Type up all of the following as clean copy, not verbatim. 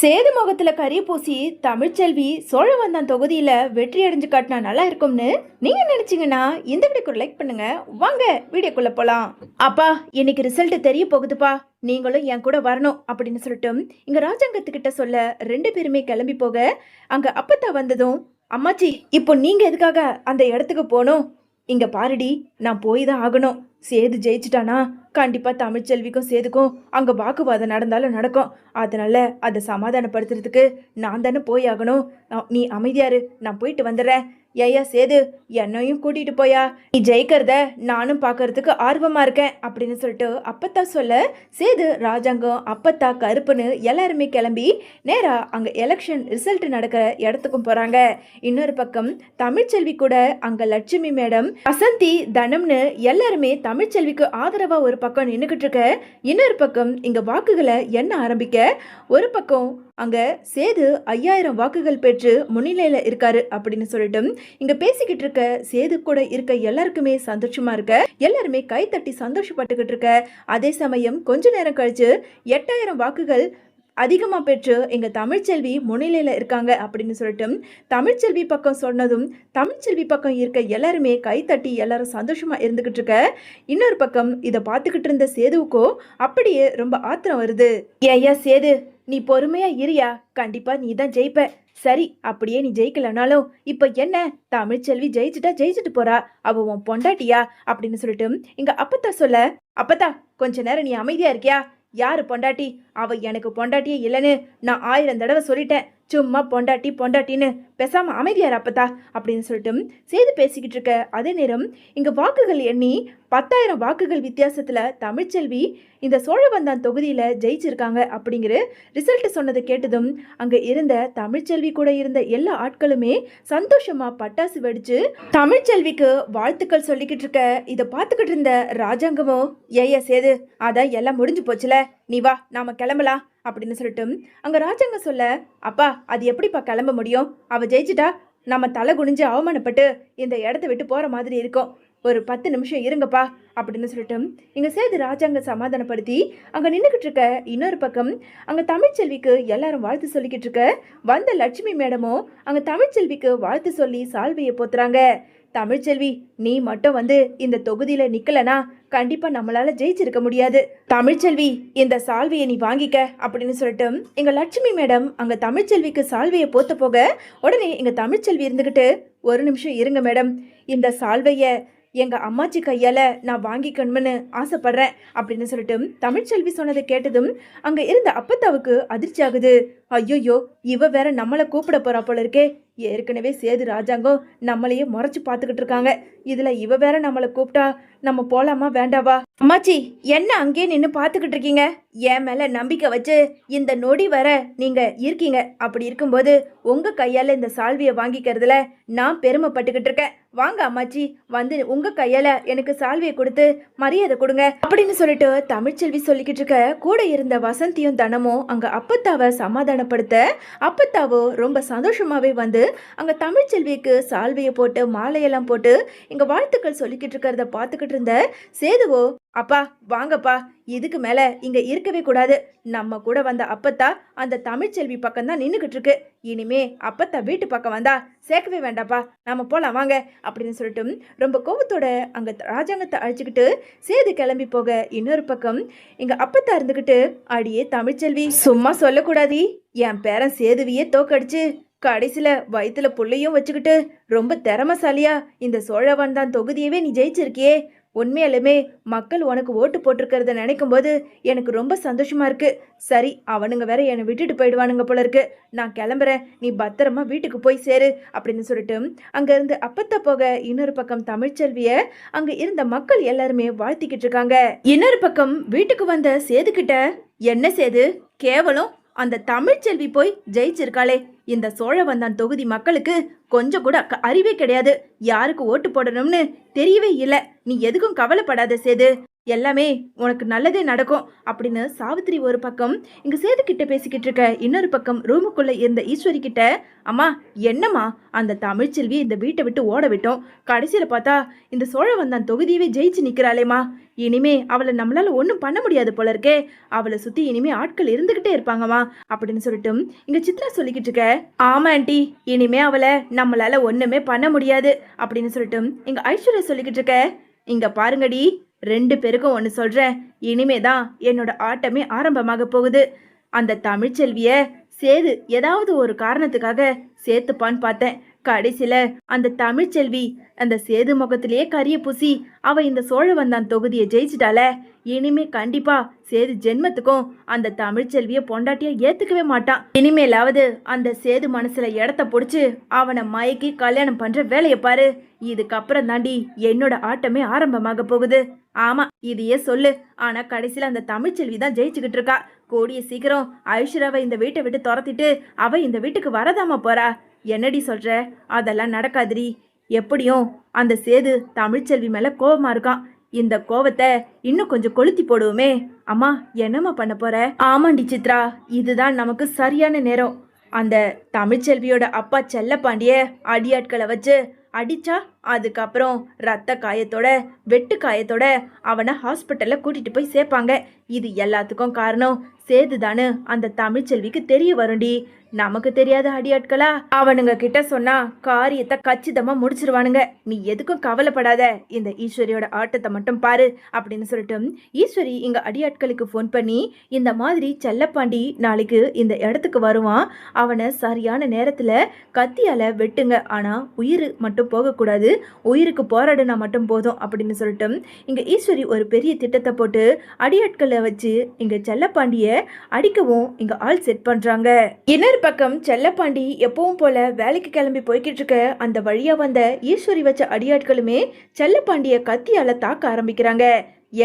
சேது முகத்துல கரிய பூசி தமிழ்ச்செல்வி சோழவந்தான் தொகுதியில வெற்றி அடைஞ்சு காட்டினா நல்லா இருக்கும்னு நீங்க நினைச்சீங்கன்னா இந்த வீடியோக்கு லைக் பண்ணுங்க. வாங்க வீடியோக்குள்ள போலாம். அப்பா, இன்னைக்கு ரிசல்ட் தெரிய போகுதுப்பா, நீங்களும் என் கூட வரணும் அப்படின்னு சொல்லிட்டு இங்க ராஜாங்கத்துக்கிட்ட சொல்ல ரெண்டு பேருமே கிளம்பி போக அங்க அப்பத்தா வந்ததும், அம்மாச்சி இப்போ நீங்க எதுக்காக அந்த இடத்துக்கு போகணும்? இங்க பாருடி, நான் போய் தான் ஆகணும். சேது ஜெயிச்சிட்டானா கண்டிப்பா தமிழ்ச்செல்விக்கும் சேதுக்கும் அங்க வாக்குவாதம் நடந்தாலும் நடக்கும். அதனால அதை சமாதானப்படுத்துறதுக்கு நான் தானே போய் ஆகணும். நீ அமைதியாரு, நான் போயிட்டு வந்துடுறேன். ஏயா சேது, என்னையும் கூட்டிட்டு போயா, நீ ஜெயிக்கிறத நானும் பார்க்கறதுக்கு ஆர்வமா இருக்கேன் அப்படின்னு சொல்லிட்டு அப்பத்தா சொல்ல சேது, ராஜாங்கம், அப்பத்தா, கருப்புன்னு எல்லாருமே கிளம்பி நேரா அங்க எலெக்ஷன் ரிசல்ட் நடக்கிற இடத்துக்கும் போறாங்க. இன்னொரு பக்கம் தமிழ்ச்செல்வி கூட அங்க லட்சுமி மேடம், வசந்தி, தனம்னு எல்லாருமே தமிழ்ச்செல்விக்கு ஆதரவா ஒரு பக்கம் நின்றுகிட்டு இருக்க, இன்னொரு பக்கம் இங்க வாக்குகளை எண்ண ஆரம்பிக்க, ஒரு பக்கம் அங்க சேது 5000 வாக்குகள் பெற்று முன்னிலையில இருக்காரு அப்படின்னு சொல்லிட்டு இங்க பேசிக்கிட்டு இருக்க சேது கூட இருக்க எல்லாருக்குமே சந்தோஷமா இருக்க, எல்லாருமே கை தட்டி சந்தோஷப்பட்டுக்கிட்டு இருக்க. அதே சமயம் கொஞ்ச நேரம் கழிச்சு 8000 வாக்குகள் அதிகமா பெற்று எங்க தமிழ்ச்செல்வி முன்னிலையில இருக்காங்க அப்படின்னு சொல்லிட்டு தமிழ்ச்செல்வி பக்கம் சொன்னதும் தமிழ்ச்செல்வி பக்கம் இருக்க எல்லாருமே கை தட்டி எல்லாரும் சந்தோஷமா இருந்துகிட்டு இருக்க. இன்னொரு பக்கம் இதை பார்த்துக்கிட்டு இருந்த சேதுவுக்கோ அப்படியே ரொம்ப ஆத்திரம் வருது. ஏயா சேது, நீ பொறுமையா இருயா, கண்டிப்பா நீ தான் ஜெயிப்ப. சரி, அப்படியே நீ ஜெயிக்கலனாலும் இப்ப என்ன, தமிழ்ச்செல்வி ஜெயிச்சுட்டு போறா, அவ உன் பொண்டாட்டியா அப்படின்னு சொல்லிட்டு இங்க அப்பத்தா சொல்ல, அப்பத்தா கொஞ்ச நேரம் நீ அமைதியா இருக்கியா? யாரு பொண்டாட்டி? அவ எனக்கு பொண்டாட்டியே இல்லைன்னு நான் 1000 தடவை சொல்லிட்டேன். சும்மா பொண்டாட்டி பொண்டாட்டின்னு பேசாம அமைதியார் அப்பத்தா அப்படின்னு சொல்லிட்டு சேது பேசிக்கிட்டு இருக்க. அதே நேரம் இங்க வாக்குகள் எண்ணி 10,000 வாக்குகள் வித்தியாசத்துல தமிழ்ச்செல்வி இந்த சோழவந்தான் தொகுதியில ஜெயிச்சிருக்காங்க அப்படிங்கிற ரிசல்ட் சொன்னதை கேட்டதும் அங்க இருந்த தமிழ்ச்செல்வி கூட இருந்த எல்லா ஆட்களுமே சந்தோஷமா பட்டாசு வெடிச்சு தமிழ்ச்செல்விக்கு வாழ்த்துக்கள் சொல்லிக்கிட்டு இருக்க. இதை பார்த்துக்கிட்டு இருந்த ராஜாங்கமோ, ஏயா சேது, அதான் எல்லாம் முடிஞ்சு போச்சுல, நீ வா நாம கிளம்பலாம் அப்படின்னு சொல்லிட்டு அங்க ராஜாங்க சொல்ல, அப்பா அது எப்படிப்பா கிளம்ப முடியும்? அவ ஜெயிச்சிட்டா நம்ம தலை குனிஞ்சு அவமானப்பட்டு இந்த இடத்த விட்டு போற மாதிரி இருக்கும். ஒரு 10 நிமிஷம் இருங்கப்பா அப்படின்னு சொல்லிட்டு இங்க சேது ராஜாங்க சமாதானப்படுத்தி அங்க நின்றுகிட்டு இருக்க. இன்னொரு பக்கம் அங்க தமிழ்ச்செல்விக்கு எல்லாரும் வாழ்த்து சொல்லிக்கிட்டு இருக்க. வந்த லட்சுமி மேடமும் அங்க தமிழ்ச்செல்விக்கு வாழ்த்து சொல்லி சால்வையை போத்துறாங்க. தமிழ்ச்செல்வி, நீ மட்டும் வந்து இந்த தொகுதியில நிக்கலனா கண்டிப்பா நம்மளால ஜெயிச்சிருக்க முடியாது. தமிழ்ச்செல்வி, இந்த சால்வையை நீ வாங்கிக்க அப்படின்னு சொல்லிட்டு எங்க லட்சுமி மேடம் அங்க தமிழ்ச்செல்விக்கு சால்வையை போத்த போக, உடனே எங்க தமிழ்ச்செல்வி இருந்துகிட்டு, ஒரு நிமிஷம் இருங்க மேடம், இந்த சால்வைய எங்க அம்மாச்சி கையால நான் வாங்கிக்கணும்னு ஆசைப்படுறேன் அப்படின்னு சொல்லிட்டு தமிழ்ச்செல்வி சொன்னதை கேட்டதும் அங்க இருந்த அப்பத்தாவுக்கு அதிர்ச்சி ஆகுது. ஐயோயோ, இவ வேற நம்மளை கூப்பிட போறா போல இருக்கே. ஏற்கனவே சேது ராஜாங்கம் நம்மளையே முறைச்சு பார்த்துக்கிட்டு இருக்காங்க, இதுல இவ வேற நம்மளை கூப்பிட்டா நம்ம போலாமா வேண்டாவா? அம்மாச்சி, என்ன அங்கேயே நின்று பார்த்துக்கிட்டு இருக்கீங்க? என் மேல நம்பிக்கை வச்சு இந்த நொடி வர நீங்க இருக்கீங்க. அப்படி இருக்கும்போது உங்க கையால இந்த சால்வியை வாங்கிக்கிறதுல நான் பெருமைப்பட்டுக்கிட்டு இருக்கேன். வாங்க அம்மாச்சி, வந்து உங்க கையால எனக்கு சால்வியை கொடுத்து மரியாதை கொடுங்க அப்படின்னு சொல்லிட்டு தமிழ்ச்செல்வி சொல்லிக்கிட்டு இருக்க. கூட இருந்த வசந்தியும் தனமும் அங்க அப்பத்தாவை சமாதானப்படுத்த, அப்பத்தாவோ ரொம்ப சந்தோஷமாவே வந்து அங்க தமிழ்ச்செல்விக்கு சால்வையை போட்டு மாலையெல்லாம் போட்டு இங்க வாழ்த்துக்கள் சொல்லிக்கிட்டு இருக்கிறத பார்த்துக்கிட்டு இருந்த சேதுவோ, அப்பா வாங்கப்பா, இதுக்கு மேல இங்க இருக்கவே கூடாது. நம்ம கூட வந்த அப்பத்தா அந்த தமிழ்ச்செல்வி பக்கம் தான் நின்றுகிட்டு இருக்கு. இனிமே அப்பத்தா வீட்டு பக்கம் வந்தா சேர்க்கவே வேண்டாப்பா, நம்ம போலாம் வாங்க அப்படின்னு சொல்லிட்டு ரொம்ப கோபத்தோட அங்க ராஜாங்கத்தை அழைச்சிக்கிட்டு சேது கிளம்பி போக, இன்னொரு பக்கம் இங்க அப்பத்தா இருந்துகிட்டு, அடியே தமிழ்ச்செல்வி, சும்மா சொல்லக்கூடாது, என் பேரன் சேதுவியே தோக்கடிச்சு கடைசியில வயிற்றுல புள்ளையும் வச்சுக்கிட்டு ரொம்ப திறமசாலியா இந்த சோழவந்தான் தொகுதியவே நீ ஜெயிச்சிருக்கியே. உண்மையாலுமே மக்கள் உனக்கு ஓட்டு போட்டிருக்கிறத நினைக்கும் போது எனக்கு ரொம்ப சந்தோஷமா இருக்கு. சரி, அவனுங்க வேற என்னை விட்டுட்டு போயிடுவானுங்க போல இருக்கு. நான் கிளம்புறேன், நீ பத்திரமா வீட்டுக்கு போய் சேரு அப்படின்னு சொல்லிட்டு அங்க இருந்து அப்பத்த போக, இன்னொரு பக்கம் தமிழ்ச்செல்விய அங்க இருந்த மக்கள் எல்லாருமே வாழ்த்திக்கிட்டு இருக்காங்க. இன்னொரு பக்கம் வீட்டுக்கு வந்த சேது கிட்ட, என்ன சேது, கேவலம் அந்த தமிழ்ச்செல்வி போய் ஜெயிச்சிருக்காளே, இந்த சோழவந்தான் தொகுதி மக்களுக்கு கொஞ்சம் கூட அறிவே கிடையாது, யாருக்கு ஓட்டு போடணும்னு தெரியவே இல்லை. நீ எதுக்கும் கவலைப்படாத சேது, எல்லாமே உனக்கு நல்லதே நடக்கும் அப்படின்னு சாவித்திரி ஒரு பக்கம் இங்க சேது கிட்ட பேசிக்கிட்டு இருக்க, இன்னொரு பக்கம் ரூமுக்குள்ள இருந்த ஈஸ்வரி கிட்ட, அம்மா என்னம்மா அந்த தமிழ்ச்செல்வி இந்த வீட்டை விட்டு ஓட விட்டோம், கடைசியில பார்த்தா இந்த சோழவந்தான் தொகுதியவே ஜெயிச்சு நிக்கிறாளேம்மா, இனிமே அவளை நம்மளால ஒன்றும் பண்ண முடியாது போல இருக்கே, அவளை சுத்தி இனிமே ஆட்கள் இருந்துகிட்டே இருப்பாங்கம்மா அப்படின்னு சொல்லிட்டு இங்க சித்ரா சொல்லிக்கிட்டு இருக்க. ஆமா ஆண்டி, இனிமே அவளை நம்மளால ஒண்ணுமே பண்ண முடியாது அப்படின்னு சொல்லிட்டு இங்க ஐஸ்வர்யா சொல்லிக்கிட்டு இருக்க. இங்க பாருங்கடி, 2 பேருக்கும் ஒன்று சொல்றேன், இனிமே தான் என்னோட ஆட்டமே ஆரம்பமாக போகுது. அந்த தமிழ்ச்செல்விய சேது ஏதாவது ஒரு காரணத்துக்காக சேர்த்துப்பான்னு பார்த்தேன், கடைசியில அந்த தமிழ்ச்செல்வி அந்த சேது முகத்திலேயே கரிய பூசி அவ இந்த சோழவந்தான் தொகுதியை ஜெயிச்சிட்டால, இனிமே கண்டிப்பா சேது ஜென்மத்துக்கும் அந்த தமிழ்ச்செல்விய பொண்டாட்டியா ஏத்துக்கவே மாட்டான். இனிமேலாவது அந்த சேது மனசுல இடத்த பிடிச்சு அவனை மயக்கி கல்யாணம் பண்ற வேலையை பாரு. இதுக்கப்புறம் தாண்டி என்னோட ஆட்டமே ஆரம்பமாக போகுது. ஆமா, இதையே சொல்லு. ஆனா கடைசியில அந்த தமிழ்ச்செல்வி தான் ஜெயிச்சுக்கிட்டு இருக்கா. கூடிய சீக்கிரம் ஐஸ்வர்யாவை இந்த வீட்டை விட்டு துரத்திட்டு அவ இந்த வீட்டுக்கு வரதாமா போறா. என்னடி சொல்ற? அதெல்லாம் நடக்காதுடி. எப்படியும் அந்த சேது தமிழ்ச்செல்வி மேல கோபமா இருக்கான். இந்த கோவத்தை இன்னும் கொஞ்சம் கொளுத்தி போடுவோமே. அம்மா என்னம்மா பண்ண போற? ஆமாண்டி சித்ரா, இதுதான் நமக்கு சரியான நேரம். அந்த தமிழ்ச்செல்வியோட அப்பா செல்லப்பாண்டிய அடியாட்களை வச்சு அடிச்சா அதுக்கப்புறம் ரத்த காயத்தோட வெட்டு காயத்தோட அவனை ஹாஸ்பிட்டல்ல கூட்டிட்டு போய் சேர்ப்பாங்க. இது எல்லாத்துக்கும் காரணம் சேதுதானு அந்த தமிழ்ச்செல்விக்கு தெரிய வரும்டி. நமக்கு தெரியாத அடியாட்களா? அவனுங்க கிட்ட சொன்னா காரியத்தை கச்சிதமா முடிச்சிருவானுங்க. நீ எதுக்கும் கவலைப்படாத, இந்த ஈஸ்வரியோட ஆட்டத்தை மட்டும் பாரு அப்படின்னு சொல்லிட்டு ஈஸ்வரி இங்க அடியாட்களுக்கு ஃபோன் பண்ணி, இந்த மாதிரி செல்லப்பாண்டி நாளைக்கு இந்த இடத்துக்கு வருவான், அவனை சரியான நேரத்துல கத்தியால வெட்டுங்க, ஆனா உயிர் மட்டும் போகக்கூடாது, உயிருக்கு போராடுனா மட்டும் போதும் அப்படின்னு சொல்லிட்டு இங்க ஈஸ்வரி ஒரு பெரிய திட்டத்தை போட்டு அடியாட்களை வச்சு இங்க செல்லப்பாண்டிய அடிக்கவும் இங்க ஆள் செட் பண்றாங்க. இன்னொரு பக்கம் செல்லப்பாண்டி எப்பவும் போல வேலைக்கு கிளம்பி போய்கிட்டு இருக்க அந்த வழியா வந்த ஈஸ்வரி வச்ச அடியாட்களுமே செல்லப்பாண்டிய கத்தியால தாக்க ஆரம்பிக்கிறாங்க.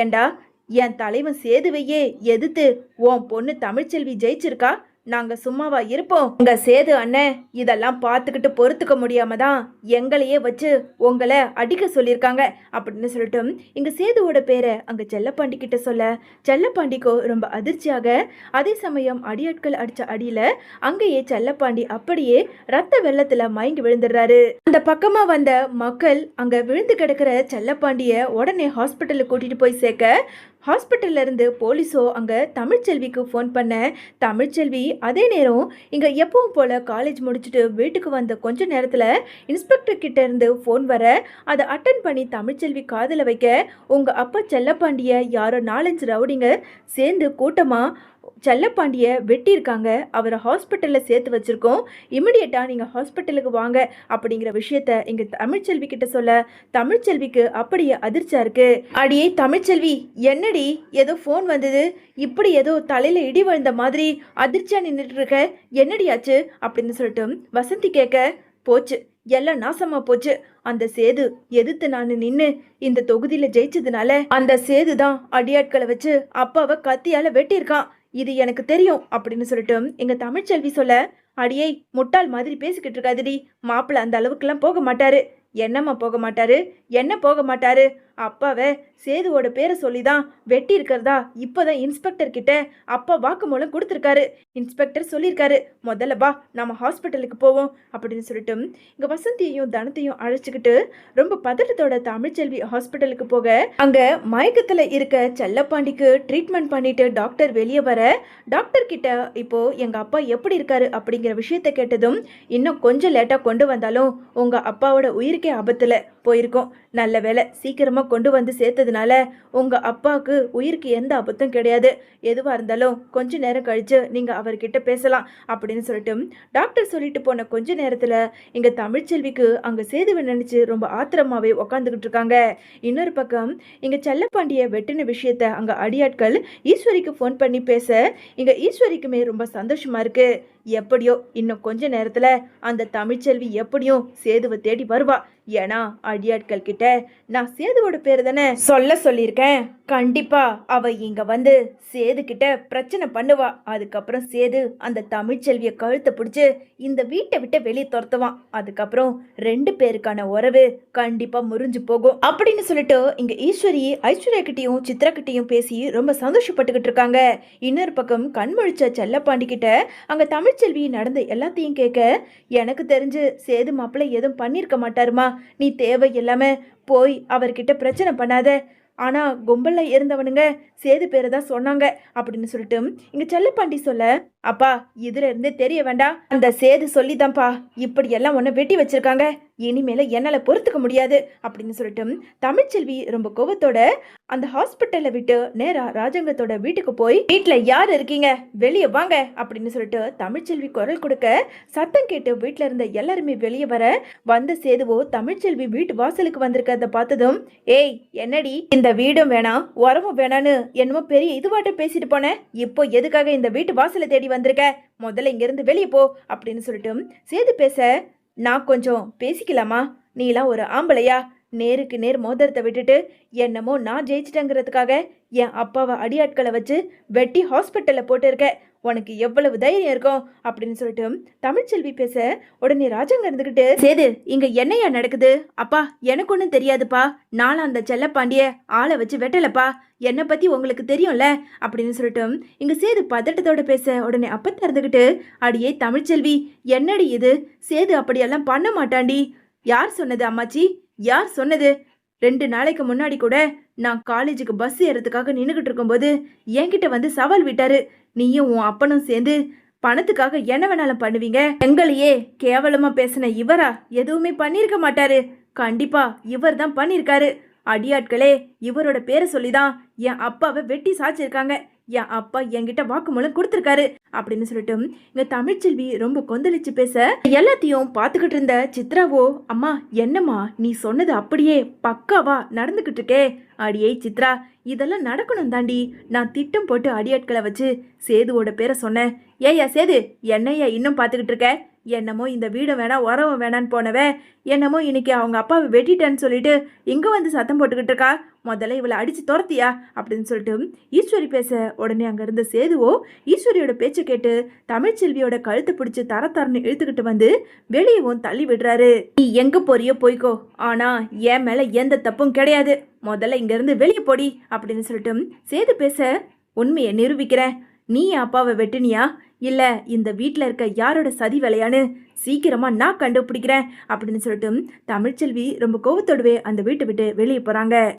ஏண்டா, என் தலைவன் சேதுவையே எதிர்த்து உன் பொண்ணு தமிழ்ச்செல்வி ஜெயிச்சிருக்கா, நாங்க சும்மாவா இருப்போம்? உங்க சேது அண்ணன் இதெல்லாம் பார்த்துக்கிட்டு பொறுத்துக்க முடியாம தான் எங்களையே வச்சு உங்களை அடிக்க சொல்லியிருக்காங்க அப்படின்னு சொல்லிட்டு இங்க சேதுவோட பேரை அங்க செல்லப்பாண்டி கிட்ட சொல்ல, செல்லப்பாண்டிக்கோ ரொம்ப அதிர்ச்சியாக, அதே சமயம் அடியாட்கள் அடிச்ச அடியில அங்கேயே செல்லப்பாண்டி அப்படியே ரத்த வெள்ளத்துல மயங்கி விழுந்துடுறாரு. அந்த பக்கமா வந்த மக்கள் அங்க விழுந்து கிடக்கிற செல்லப்பாண்டிய உடனே ஹாஸ்பிட்டலுக்கு கூட்டிட்டு போய் சேர்க்க, ஹாஸ்பிட்டல்ல இருந்து போலீஸோ அங்க தமிழ்ச்செல்விக்கு ஃபோன் பண்ண, தமிழ்ச்செல்வி அதே நேரம் இங்க எப்பவும் போல காலேஜ் முடிச்சுட்டு வீட்டுக்கு வந்த கொஞ்ச நேரத்துல இன்ஸ்பெக்டர் கிட்ட இருந்து ஃபோன் வர, அதை அட்டன் பண்ணி தமிழ்ச்செல்வி காதுல வைக்க, உங்க அப்பா செல்லப்பாண்டிய யாரோ 4-5 ரவுடிங்க சேர்ந்து கூட்டமா செல்லப்பாண்டிய வெட்டியிருக்காங்க, அவரை ஹாஸ்பிட்டலில் சேர்த்து வச்சுருக்கோம், இமிடியேட்டாக நீங்கள் ஹாஸ்பிட்டலுக்கு வாங்க அப்படிங்கிற விஷயத்த இங்கே தமிழ்ச்செல்வி கிட்ட சொல்ல, தமிழ்ச்செல்விக்கு அப்படியே அதிர்ச்சியாக இருக்குது. அடியே தமிழ்ச்செல்வி, என்னடி ஏதோ ஃபோன் வந்தது, இப்படி ஏதோ தலையில் இடி விழுந்த மாதிரி அதிர்ச்சியாக நின்றுட்டு இருக்க, என்னடியாச்சு அப்படின்னு சொல்லிட்டு வசந்தி கேட்க, போச்சு எல்லாம் நாசமா போச்சு. அந்த சேது எதிர்த்து நான் நின்று இந்த தொகுதியில் ஜெயிச்சதுனால அந்த சேது தான் அடியாட்களை வச்சு அப்பாவை கத்தியால வெட்டியிருக்கான், இது எனக்கு தெரியும் அப்படின்னு சொல்லிட்டு எங்க தமிழ்ச்செல்வி சொல்ல, அடியை முட்டாள் மாதிரி பேசிக்கிட்டு இருக்காதுடி, மாப்பிள்ள அந்த அளவுக்குலாம் போக மாட்டாரு. என்னம்மா போக மாட்டாரு? என்ன போக மாட்டாரு? அப்பாவை சேதுவோட பேரை சொல்லிதான் வெட்டி இருக்கிறதா இப்போதான் இன்ஸ்பெக்டர் கிட்ட அப்பா வாக்குமூலம் கொடுத்துருக்காரு. இன்ஸ்பெக்டர் சொல்லியிருக்காரு, முதல்ல பா நம்ம ஹாஸ்பிட்டலுக்கு போவோம் அப்படின்னு சொல்லிட்டு இங்க வசந்தியையும் தனத்தையும் அழைச்சிக்கிட்டு ரொம்ப பதட்டத்தோட தமிழ்ச்செல்வி ஹாஸ்பிட்டலுக்கு போக, அங்க மயக்கத்துல இருக்க செல்லப்பாண்டிக்கு ட்ரீட்மெண்ட் பண்ணிட்டு டாக்டர் வெளியே வர, டாக்டர் கிட்ட இப்போ எங்க அப்பா எப்படி இருக்காரு அப்படிங்கிற விஷயத்த கேட்டதும், இன்னும் கொஞ்சம் லேட்டா கொண்டு வந்தாலும் உங்க அப்பாவோட உயிருக்கே ஆபத்துல போயிருக்கோம், நல்ல வேலை சீக்கிரமா கொண்டு வந்து சேர்த்ததுனால உங்க அப்பாவுக்கு உயிருக்கு எந்த ஆபத்தும் கிடையாது, எதுவா இருந்தாலும் கொஞ்ச நேரம் கழிச்சு நீங்க அவர்கிட்ட பேசலாம் அப்படின்னு சொல்லிட்டு டாக்டர் சொல்லிட்டு போன கொஞ்ச நேரத்துல எங்க தமிழ்ச்செல்விக்கு அங்க சேதுவை நினைச்சு ரொம்ப ஆத்திரமாவே உக்காந்துக்கிட்டு இருக்காங்க. இன்னொரு பக்கம் இங்க செல்லப்பாண்டிய வெட்டின விஷயத்த அங்க அடியாட்கள் ஈஸ்வரிக்கு ஃபோன் பண்ணி பேச, இங்க ஈஸ்வரிக்குமே ரொம்ப சந்தோஷமா இருக்கு. எப்படியோ இன்னும் கொஞ்ச நேரத்துல அந்த தமிழ்ச்செல்வி எப்படியும் சேதுவை தேடி வருவா, ஏன்னா அடியாட்கள் கிட்ட நான் சேதுவோட பேரு தானே சொல்லியிருக்கேன். கண்டிப்பா அவ இங்க வந்து சேது கிட்ட பிரச்சனை பண்ணுவா. அதுக்கப்புறம் சேது அந்த தமிழ்ச்செல்விய கழுத்தை பிடிச்சு இந்த வீட்டை விட்டு வெளியே துரத்துவான். அதுக்கப்புறம் 2 பேருக்கான உறவு கண்டிப்பா முறிஞ்சு போகும் அப்படின்னு சொல்லிட்டு இங்க ஈஸ்வரி ஐஸ்வர்யா கிட்டையும் சித்ரா கிட்டையும் பேசி ரொம்ப சந்தோஷப்பட்டுக்கிட்டு இருக்காங்க. இன்னொரு பக்கம் கண்முழிச்ச செல்லப்பாண்டி கிட்ட அங்க தமிழ்ச்செல்வி நடந்த எல்லாத்தையும் கேட்க, எனக்கு தெரிஞ்சு சேது மாப்பிள்ளை எதுவும் பண்ணியிருக்க மாட்டாருமா, நீ தேவையில்லாம போய் அவர்கிட்ட பிரச்சனை பண்ணாத. ஆனா கும்பல்ல இருந்தவனுங்க சேது பேரை தான் சொன்னாங்க அப்படின்னு சொல்லிட்டு இங்க செல்லப்பாண்டி சொல்ல, அப்பா இதுல இருந்தே தெரிய வேண்டாம், அந்த சேது சொல்லிதான்ப்பா இப்படி எல்லாம் ஒன்ன வெட்டி வச்சிருக்காங்க, இனிமேல என்னால பொறுத்துக்க முடியாது அப்படின்னு சொல்லிட்டு தமிழ்ச்செல்வி ரொம்ப கோவத்தோட அந்த ஹாஸ்பிட்டல்ல விட்டு நேரா ராஜாங்கத்தோட வீட்டுக்கு போய், வீட்டுல யார் இருக்கீங்க வெளியே வாங்க அப்படின்னு சொல்லிட்டு தமிழ்ச்செல்வி குரல் கொடுக்க, சத்தம் கேட்டு வீட்டுல இருந்த எல்லாருமே வெளியே வர, வந்த சேதுவோ தமிழ்ச்செல்வி வீட்டு வாசலுக்கு வந்திருக்கிறத பார்த்ததும், ஏய் என்னடி இந்த வீடும் வேணாம் உரமும் வேணான்னு என்னமோ பெரிய இதுவாட்ட பேசிட்டு போனேன், இப்போ எதுக்காக இந்த வீட்டு வாசலை தேடி வந்திருக்க, முதல்ல இங்க இருந்து வெளியே போ அப்படின்னு சொல்லிட்டு சேது பேச, நான் கொஞ்சம் பேசிக்கலாமா, நீலாம் ஒரு ஆம்பளையா, நேருக்கு நேர் மோதிரத்தை விட்டுட்டு என்னமோ நான் ஜெயிச்சிட்டேங்கிறதுக்காக என் அப்பாவை அடியாட்களை வச்சு வெட்டி ஹாஸ்பிட்டலில் போட்டு இருக்க, உனக்கு எவ்வளவு தைரியம் இருக்கும் அப்படின்னு சொல்லிட்டு தமிழ்ச்செல்வி பேச, உடனே ராஜாங்க இருந்துகிட்டு, சேது இங்க என்னையா நடக்குது, அப்பா எனக்கு ஒன்றும் தெரியாதுப்பா, நானும் அந்த செல்லப்பாண்டிய ஆளை வச்சு வெட்டலப்பா, என்னை பத்தி உங்களுக்கு தெரியும்ல அப்படின்னு சொல்லிட்டு இங்க சேது பதட்டத்தோட பேச, உடனே அப்பத்த இருந்துகிட்டு, அடியே தமிழ்ச்செல்வி என்னடி இது, சேது அப்படியெல்லாம் பண்ண மாட்டாண்டி, யார் சொன்னது அம்மாச்சி, யார் சொன்னது, 2 நாளைக்கு முன்னாடி கூட நான் காலேஜுக்கு பஸ் ஏறதுக்காக நின்றுகிட்டு இருக்கும்போது என்கிட்ட வந்து சவால் விட்டாரு, நீயும் உன் அப்பனும் சேர்ந்து பணத்துக்காக என்ன வேணாலும் பண்ணுவீங்க, எங்களையே கேவலமா பேசின இவரா எதுவுமே பண்ணியிருக்க மாட்டாரு, கண்டிப்பா இவர் தான் பண்ணியிருக்காரு, அடியாட்களே இவரோட பேரை சொல்லிதான் என் அப்பாவை வெட்டி சாச்சிருக்காங்க, என் அப்பா என்கிட்ட வாக்குமூலம் கொடுத்துருக்காரு அப்படின்னு சொல்லிட்டு இங்க தமிழ்ச்செல்வி ரொம்ப கொந்தளிச்சு பேச, எல்லாத்தையும் பார்த்துக்கிட்டு இருந்த சித்ராவோ, அம்மா என்னம்மா நீ சொன்னது அப்படியே பக்காவா நடந்துகிட்டு இருக்கே, அடியே சித்ரா இதெல்லாம் நடக்கணும் தாண்டி, நான் திட்டம் போட்டு அடியாட்களை வச்சு சேதுவோட பேரை சொன்னேன், ஏயா சேது என்னையா இன்னும் பார்த்துக்கிட்டு இருக்க, என்னமோ இந்த வீடு வேணாம் உறவும் வேணான்னு போனவ என்னமோ இன்னைக்கு அவங்க அப்பாவை வெட்டிட்டேன்னு சொல்லிட்டு இங்க வந்து சத்தம் போட்டுக்கிட்டு இருக்கா, முதல்ல இவளை அடிச்சு துரத்தியா அப்படின்னு சொல்லிட்டு ஈஸ்வரி பேச, உடனே அங்க இருந்த சேதுவோ ஈஸ்வரியோட பேச்சை கேட்டு தமிழ்ச்செல்வியோட கழுத்தை பிடிச்சு தரன்னு இழுத்துக்கிட்டு வந்து வெளியவும் தள்ளி விடுறாரு. நீ எங்க போறியோ போய்க்கோ, ஆனா என் மேல எந்த தப்பும் கிடையாது, முதல்ல இங்க இருந்து வெளியே போடி அப்படின்னு சொல்லிட்டு சேது பேச, உண்மையை நிரூபிக்கிறேன், நீ என் அப்பாவை வெட்டினியா இல்ல இந்த வீட்டில் இருக்க யாரோட சதி வேலையான்னு சீக்கிரமா நான் கண்டுபிடிக்கிறேன் அப்படின்னு சொல்லிட்டு தமிழ்ச்செல்வி ரொம்ப கோவத்தோடவே அந்த வீட்டை விட்டு வெளியே போறாங்க.